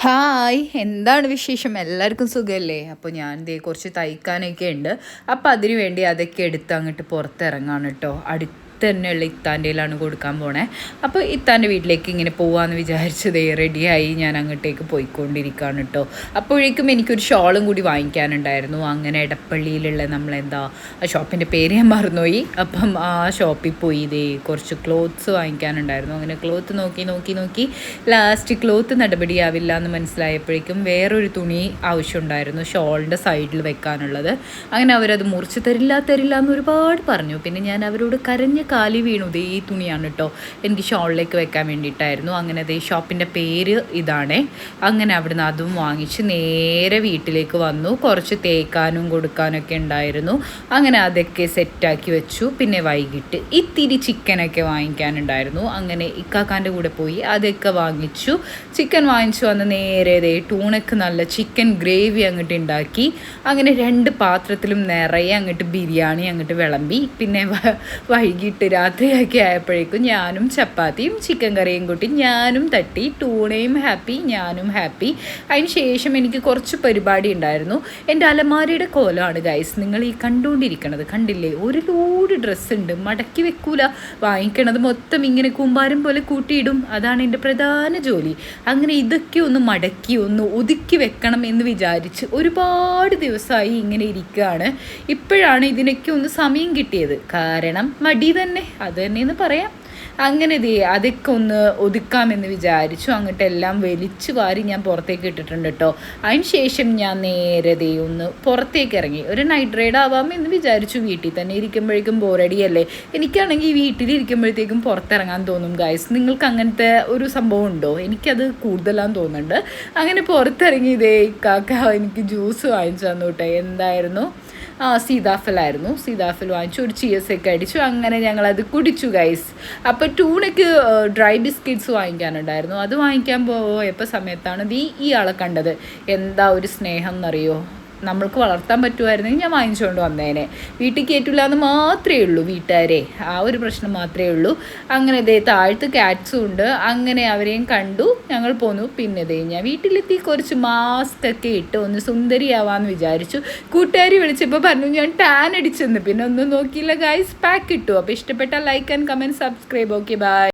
Hi, എന്താണ് വിശേഷം? എല്ലാവർക്കും സുഖമല്ലേ? അപ്പോൾ ഞാൻ ദേ കുറച്ച് തയ്ക്കാനൊക്കെ ഉണ്ട്. അപ്പോൾ അതിനു വേണ്ടി അതൊക്കെ എടുത്ത് അങ്ങോട്ട് പുറത്തിറങ്ങാണ് കേട്ടോ. തന്നെയുള്ള ഇത്താൻ്റെയിലാണ് കൊടുക്കാൻ പോണേ. അപ്പോൾ ഇത്താൻ്റെ വീട്ടിലേക്ക് ഇങ്ങനെ പോകാമെന്ന് വിചാരിച്ചതേ റെഡിയായി ഞാൻ അങ്ങോട്ടേക്ക് പോയിക്കൊണ്ടിരിക്കുകയാണ് കേട്ടോ. അപ്പോഴേക്കും എനിക്കൊരു ഷോളും കൂടി വാങ്ങിക്കാനുണ്ടായിരുന്നു. അങ്ങനെ എടപ്പള്ളിയിലുള്ള നമ്മളെന്താ ആ ഷോപ്പിൻ്റെ പേര് ഞാൻ മറന്നുപോയി. അപ്പം ആ ഷോപ്പിൽ പോയി ഇതേ കുറച്ച് ക്ലോത്ത്സ് വാങ്ങിക്കാനുണ്ടായിരുന്നു. അങ്ങനെ ക്ലോത്ത് നോക്കി ലാസ്റ്റ് ക്ലോത്ത് നടപടിയാവില്ല എന്ന് മനസ്സിലായപ്പോഴേക്കും വേറൊരു തുണി ആവശ്യമുണ്ടായിരുന്നു ഷോളിൻ്റെ സൈഡിൽ വെക്കാനുള്ളത്. അങ്ങനെ അവരത് മുറിച്ച് തരില്ല എന്ന് ഒരുപാട് പറഞ്ഞു. പിന്നെ ഞാൻ അവരോട് കരഞ്ഞ് കാലി വീണു. ഈ തുണിയാണ് കേട്ടോ, എനിക്ക് ഷോളിലേക്ക് വെക്കാൻ വേണ്ടിയിട്ടായിരുന്നു. അങ്ങനെ അതേ ഷോപ്പിൻ്റെ പേര് ഇതാണേ. അങ്ങനെ അവിടുന്ന് അതും വാങ്ങിച്ച് നേരെ വീട്ടിലേക്ക് വന്നു. കുറച്ച് തേക്കാനും കൊടുക്കാനൊക്കെ ഉണ്ടായിരുന്നു. അങ്ങനെ അതൊക്കെ സെറ്റാക്കി വെച്ചു. പിന്നെ വൈകിട്ട് ഇത്തിരി ചിക്കനൊക്കെ വാങ്ങിക്കാനുണ്ടായിരുന്നു. അങ്ങനെ ഇക്കാക്കാൻ്റെ കൂടെ പോയി അതൊക്കെ വാങ്ങിച്ചു. ചിക്കൻ വാങ്ങിച്ചു വന്ന് നേരെ ടൂണക്ക് നല്ല ചിക്കൻ ഗ്രേവി അങ്ങോട്ട് ഉണ്ടാക്കി. അങ്ങനെ 2 പാത്രത്തിലും നിറയെ അങ്ങോട്ട് ബിരിയാണി അങ്ങോട്ട് വിളമ്പി. പിന്നെ വൈകിട്ട് രാത്രിയൊക്കെ ആയപ്പോഴേക്കും ഞാനും ചപ്പാത്തിയും ചിക്കൻ കറിയും കൂട്ടി ഞാനും തട്ടി. ടൂണയും ഹാപ്പി, ഞാനും ഹാപ്പി. അതിന് ശേഷം എനിക്ക് കുറച്ച് പരിപാടി ഉണ്ടായിരുന്നു. എൻ്റെ അലമാരയുടെ കോലമാണ് ഗൈസ് നിങ്ങൾ ഈ കണ്ടുകൊണ്ടിരിക്കണത്. കണ്ടില്ലേ, ഒരു ലോഡ് ഡ്രസ്സ് ഉണ്ട്, മടക്കി വെക്കൂല. വാങ്ങിക്കണത് മൊത്തം ഇങ്ങനെ കൂമ്പാരം പോലെ കൂട്ടിയിടും. അതാണ് എൻ്റെ പ്രധാന ജോലി. അങ്ങനെ ഇതൊക്കെ ഒന്ന് മടക്കി ഒന്ന് ഒതുക്കി വെക്കണം എന്ന് വിചാരിച്ച് ഒരുപാട് ദിവസമായി ഇങ്ങനെ ഇരിക്കുകയാണ്. ഇപ്പോഴാണ് ഇതിനൊക്കെ ഒന്ന് സമയം കിട്ടിയത്. കാരണം മടി തന്നെ, അത് തന്നെയെന്ന് പറയാം. അങ്ങനെ അതൊക്കെ ഒന്ന് ഒതുക്കാമെന്ന് വിചാരിച്ചു. അങ്ങോട്ടെല്ലാം വലിച്ചു വാരി ഞാൻ പുറത്തേക്ക് ഇട്ടിട്ടുണ്ട് കേട്ടോ. അതിന് ശേഷം ഞാൻ നേരെ ഒന്ന് പുറത്തേക്ക് ഇറങ്ങി. ഒരു നൈറ്റ് റൈഡ് ആവാമെന്ന് വിചാരിച്ചു. വീട്ടിൽ തന്നെ ഇരിക്കുമ്പോഴേക്കും ബോറടിയല്ലേ. എനിക്കാണെങ്കിൽ വീട്ടിലിരിക്കുമ്പോഴത്തേക്കും പുറത്തിറങ്ങാൻ തോന്നും ഗൈസ്. നിങ്ങൾക്ക് അങ്ങനത്തെ ഒരു സംഭവം ഉണ്ടോ? എനിക്കത് കൂടുതലാന്ന് തോന്നുന്നുണ്ട്. അങ്ങനെ പുറത്തിറങ്ങി കാക്ക എനിക്ക് ജ്യൂസ് വാങ്ങിച്ചു തന്നു കേട്ടോ. എന്തായിരുന്നു? സീതാഫലായിരുന്നു. സീതാഫൽ വാങ്ങിച്ചു, ഒരു ചിയേഴ്സൊക്കെ അടിച്ചു. അങ്ങനെ ഞങ്ങളത് കുടിച്ചു ഗൈസ്. അപ്പോൾ ടൂണയ്ക്ക് ഡ്രൈ ബിസ്ക്കറ്റ്സ് വാങ്ങിക്കാനുണ്ടായിരുന്നു. അത് വാങ്ങിക്കാൻ പോയപ്പോൾ സമയത്താണ് ഈ ആളെ കണ്ടത്. എന്താ ഒരു സ്നേഹം എന്നറിയോ. നമ്മൾക്ക് വളർത്താൻ പറ്റുമായിരുന്നെങ്കിൽ ഞാൻ വാങ്ങിച്ചുകൊണ്ട് വന്നേനെ. വീട്ടിൽ കയറ്റില്ല എന്ന് മാത്രമേ ഉള്ളൂ വീട്ടുകാരെ. ആ ഒരു പ്രശ്നം മാത്രമേ ഉള്ളൂ. അങ്ങനെ താഴത്ത് ക്യാറ്റ്സും ഉണ്ട്. അങ്ങനെ അവരെയും കണ്ടു ഞങ്ങൾ പോന്നു. പിന്നെ ഞാൻ വീട്ടിലെത്തി കുറച്ച് മാസ്ക് ഒക്കെ ഇട്ട് ഒന്ന് സുന്ദരിയാവാമെന്ന് വിചാരിച്ചു. കൂട്ടുകാർ വിളിച്ചപ്പോൾ പറഞ്ഞു ഞാൻ ടാൻ അടിച്ചെന്ന്. പിന്നെ ഒന്നും നോക്കിയില്ല ഗൈസ്, പാക്ക് ഇട്ടു. അപ്പോൾ ഇഷ്ടപ്പെട്ടാൽ like and comment, subscribe. Okay, by.